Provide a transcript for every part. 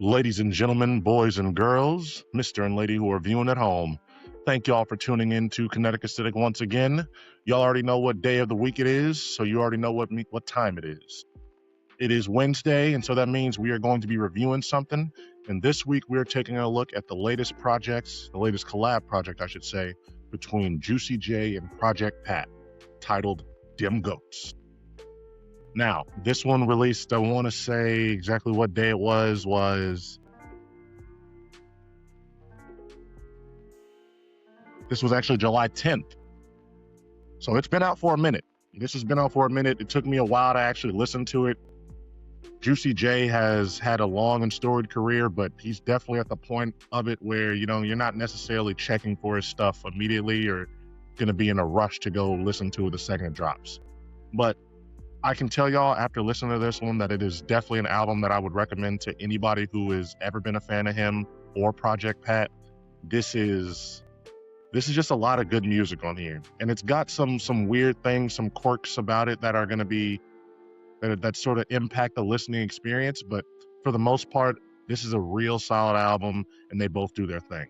Ladies and gentlemen, boys and girls, Mr. and Lady who are viewing at home, thank y'all for tuning in to Connecticut Acidic once again. Y'all already know what day of the week it is, so you already know what time it is. It is Wednesday, and so that means we are going to be reviewing something. And this week we are taking a look at the latest collab project, I should say, between Juicy J and Project Pat, titled DEM Goats. Now, this one released, I want to say exactly what day it was this was actually July 10th. So it's been out for a minute. This has been out for a minute. It took me a while to actually listen to it. Juicy J has had a long and storied career, but he's definitely at the point of it where, you're not necessarily checking for his stuff immediately or going to be in a rush to go listen to it the second it drops. But I can tell y'all after listening to this one that it is definitely an album that I would recommend to anybody who has ever been a fan of him or Project Pat. This is just a lot of good music on here, and it's got some weird things, some quirks about it that are going to be that sort of impact the listening experience. But for the most part, this is a real solid album, and they both do their thing.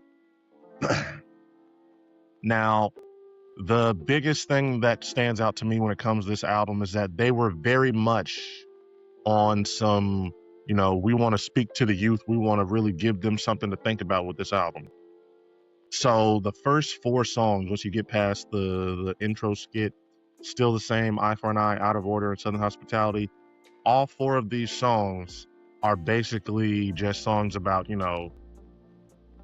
Now, the biggest thing that stands out to me when it comes to this album is that they were very much on some, we want to speak to the youth. We want to really give them something to think about with this album. So the first 4 songs, once you get past the intro skit, Still the Same, Eye for an Eye, Out of Order, and Southern Hospitality, all 4 of these songs are basically just songs about,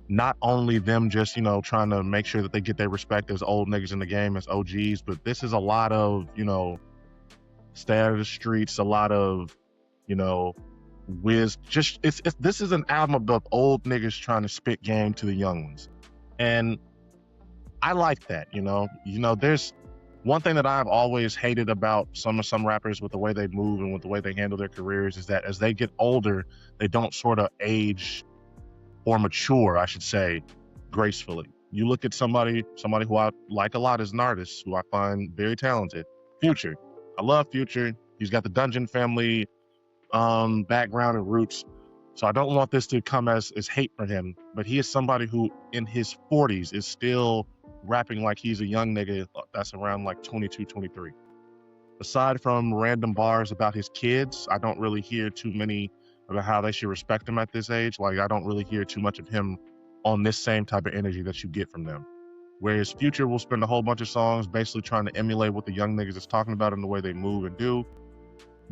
not only them just, trying to make sure that they get their respect as old niggas in the game, as OGs, but this is a lot of, stay out of the streets, a lot of, this is an album about old niggas trying to spit game to the young ones. And I like that, there's one thing that I've always hated about some rappers with the way they move and with the way they handle their careers is that as they get older, they don't sort of age or mature, I should say, gracefully. You look at somebody who I like a lot as an artist, who I find very talented, Future. I love Future. He's got the Dungeon Family background and roots. So I don't want this to come as hate for him, but he is somebody who in his 40s is still rapping like he's a young nigga that's around like 22, 23. Aside from random bars about his kids, I don't really hear too many about how they should respect him at this age. Like, I don't really hear too much of him on this same type of energy that you get from them. Whereas Future will spend a whole bunch of songs basically trying to emulate what the young niggas is talking about and the way they move and do.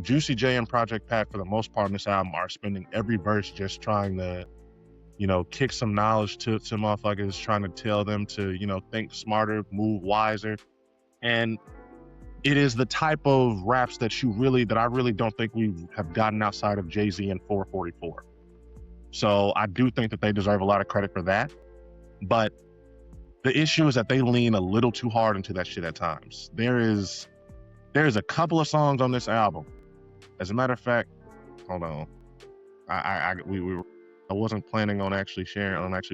Juicy J and Project Pat, for the most part in this album, are spending every verse just trying to, kick some knowledge to motherfuckers, trying to tell them to, think smarter, move wiser. And it is the type of raps that I really don't think we have gotten outside of Jay-Z and 444. So I do think that they deserve a lot of credit for that. But the issue is that they lean a little too hard into that shit at times. There's a couple of songs on this album. As a matter of fact, hold on. I wasn't planning on actually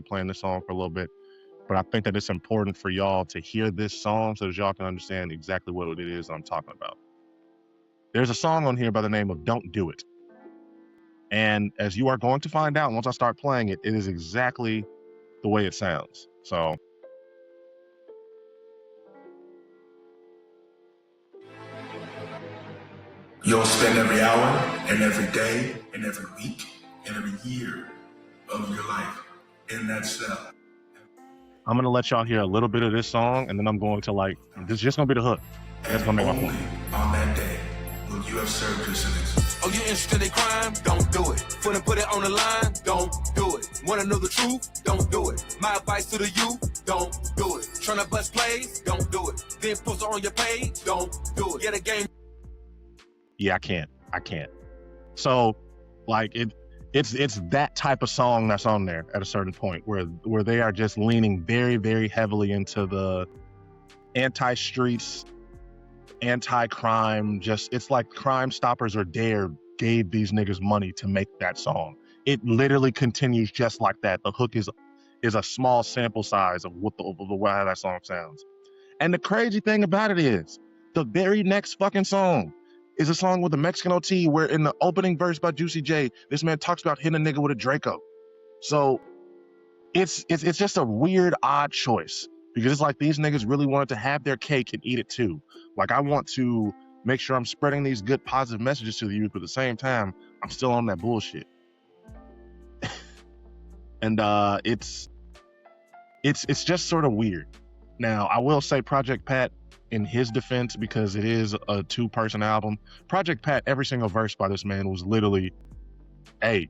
playing this song for a little bit, but I think that it's important for y'all to hear this song so that y'all can understand exactly what it is I'm talking about. There's a song on here by the name of Don't Do It. And as you are going to find out once I start playing it, it is exactly the way it sounds. So you'll spend every hour and every day and every week and every year of your life in that cell. I'm going to let y'all hear a little bit of this song, and then I'm going to this is just going to be the hook. That's going to make my point. On that day will you have served your sentence. Oh, you interested in crime? Don't do it. Wanna put it on the line? Don't do it. Wanna know the truth? Don't do it. My advice to the youth? Don't do it. Tryna bust plays? Don't do it. Then post it on your page? Don't do it. Get a game. Yeah, I can't. So, it's that type of song that's on there at a certain point where they are just leaning very, very heavily into the anti-streets, anti-crime. It's like Crime Stoppers or Dare gave these niggas money to make that song. It literally continues just like that. The hook is a small sample size of how that song sounds. And the crazy thing about it is, the very next fucking song is a song with the Mexican OT where in the opening verse by Juicy J, this man talks about hitting a nigga with a Draco. So it's just a weird, odd choice because it's like these niggas really wanted to have their cake and eat it too. Like I want to make sure I'm spreading these good positive messages to the youth, but at the same time, I'm still on that bullshit. And it's just sort of weird. Now, I will say Project Pat, in his defense, because it is a 2-person album, Project Pat, every single verse by this man was literally, hey,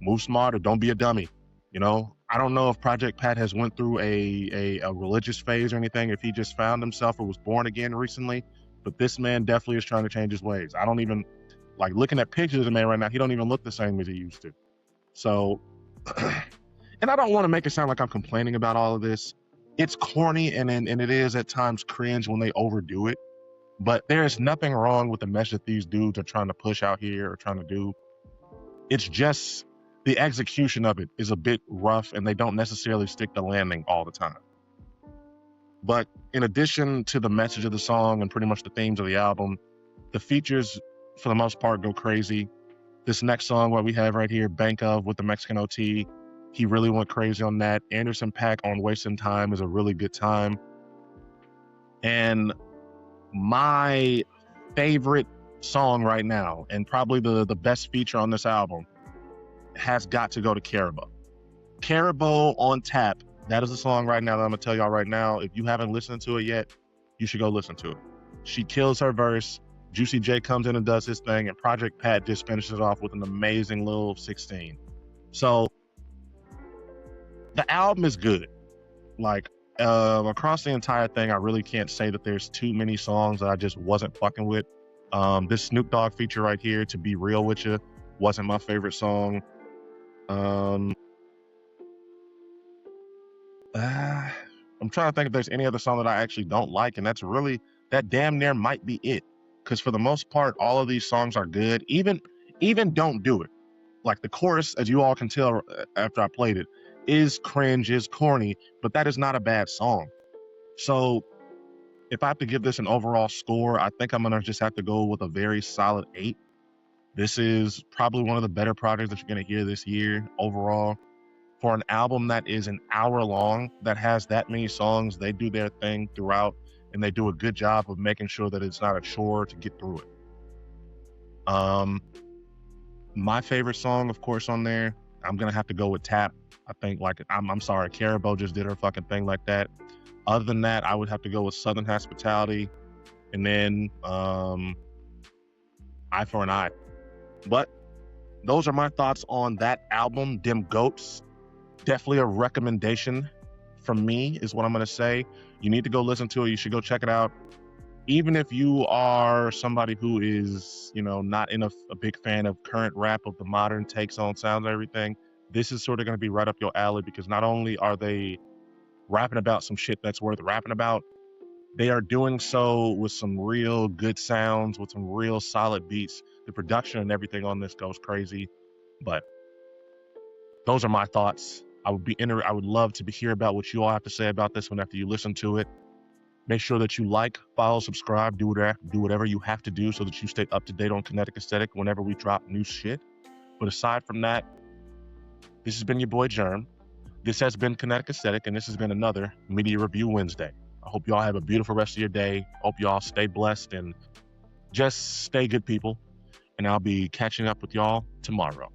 move smarter, don't be a dummy. You know, I don't know if Project Pat has went through a religious phase or anything, if he just found himself or was born again recently, but this man definitely is trying to change his ways. I don't even, like, looking at pictures of the man right now, he don't even look the same as he used to. So, and I don't want to make it sound like I'm complaining about all of this. It's corny and it is at times cringe when they overdo it, but there is nothing wrong with the message that these dudes are trying to push out here or trying to do. It's just the execution of it is a bit rough and they don't necessarily stick the landing all the time. But in addition to the message of the song and pretty much the themes of the album, the features for the most part go crazy. This next song, what we have right here, Bank of with the Mexican OT, he really went crazy on that. Anderson .Paak on Wasting Time is a really good time. And my favorite song right now, and probably the best feature on this album, has got to go to Carabo. Carabo on tap. That is the song right now that I'm going to tell y'all right now. If you haven't listened to it yet, you should go listen to it. She kills her verse. Juicy J comes in and does his thing, and Project Pat just finishes it off with an amazing little 16. So the album is good. Like, across the entire thing, I really can't say that there's too many songs that I just wasn't fucking with. This Snoop Dogg feature right here, To Be Real With You, wasn't my favorite song. I'm trying to think if there's any other song that I actually don't like, and that damn near might be it. Because for the most part, all of these songs are good. Even Don't Do It. Like the chorus, as you all can tell after I played it, is cringe, is corny, but that is not a bad song. So if I have to give this an overall score, I think I'm going to just have to go with a very solid 8. This is probably one of the better projects that you're going to hear this year overall. For an album that is an hour long, that has that many songs, they do their thing throughout, and they do a good job of making sure that it's not a chore to get through it. My favorite song, of course, on there, I'm going to have to go with Tap. I think, like, I'm sorry, Carabo just did her fucking thing like that. Other than that, I would have to go with Southern Hospitality, and then Eye for an Eye. But those are my thoughts on that album, Dem Goats. Definitely a recommendation from me is what I'm going to say. You need to go listen to it. You should go check it out. Even if you are somebody who is, not in a big fan of current rap, of the modern takes on sounds and everything, this is sort of going to be right up your alley, because not only are they rapping about some shit that's worth rapping about, they are doing so with some real good sounds, with some real solid beats. The production and everything on this goes crazy. But those are my thoughts. I would love to hear about what you all have to say about this one after you listen to it. Make sure that you like, follow, subscribe, do whatever you have to do so that you stay up to date on Kinetic Aesthetic whenever we drop new shit. But aside from that, this has been your boy Germ. This has been Kinetic Aesthetic, and this has been another Media Review Wednesday. I hope y'all have a beautiful rest of your day. Hope y'all stay blessed and just stay good people. And I'll be catching up with y'all tomorrow.